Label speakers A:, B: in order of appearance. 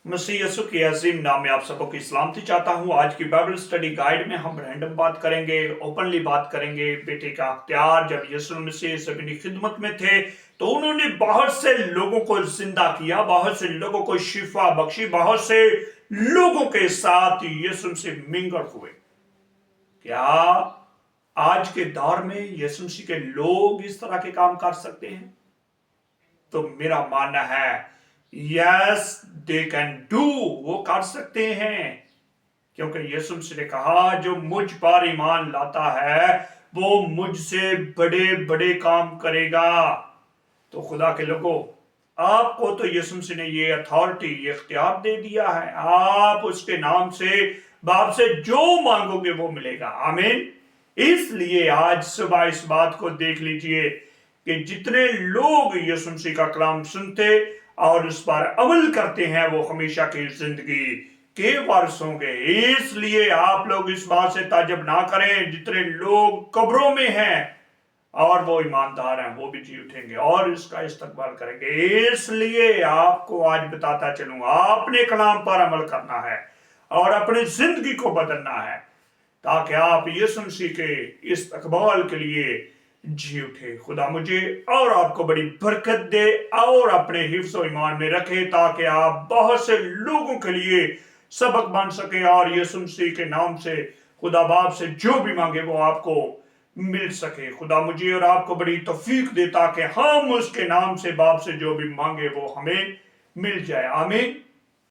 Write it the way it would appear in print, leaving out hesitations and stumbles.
A: मसीह यीशु के अजीम नाम में आप सबको की सलामती चाहता हूं। आज की बाइबल स्टडी गाइड में हम रैंडम बात करेंगे, ओपनली बात करेंगे। बेटे का अख्तियार, जब यीशु मसीह अपनी खिदमत में थे तो उन्होंने बहुत से लोगों को जिंदा किया, बहुत से लोगों को शिफा बख्शी, बहुत से लोगों के साथ यीशु मसीह मिंगल हुए। क्या आज के दौर में यीशु मसीह के लोग इस तरह के काम कर सकते हैं? तो मेरा मानना है यस दे कैन डू, वो कर सकते हैं, क्योंकि यीशु मसीह ने कहा जो मुझ पर ईमान लाता है वो मुझसे बड़े बड़े काम करेगा। तो खुदा के लोगों, आपको तो यीशु मसीह ने ये अथॉरिटी, ये इख्तियार दे दिया है। आप उसके नाम से बाप से जो मांगोगे वो मिलेगा। आमीन। इसलिए आज सुबह इस बात को देख लीजिए कि जितने लोग यीशु मसीह का कलाम सुनते और उस पर अमल करते हैं वो हमेशा की जिंदगी के वारिस होंगे। इसलिए आप लोग इस बात से ताज्जुब ना करें, जितने लोग कब्रों में हैं और वो ईमानदार हैं वो भी जी उठेंगे और इसका इस्तकबाल करेंगे। इसलिए आपको आज बताता चलूं, आपने कलाम पर अमल करना है और अपनी जिंदगी को बदलना है ताकि आप यीशु मसीह के इस्तकबाल के लिए जी उठे। खुदा मुझे और आपको बड़ी बरकत दे और अपने हिफ्ज़ और ईमान में रखे ताकि आप बहुत से लोगों के लिए सबक बन सके और यीशु मसीह के नाम से खुदा बाप से जो भी मांगे वो आपको मिल सके। खुदा मुझे और आपको बड़ी तौफीक दे ताकि हम उसके नाम से बाप से जो भी मांगे वो हमें मिल जाए। आमीन।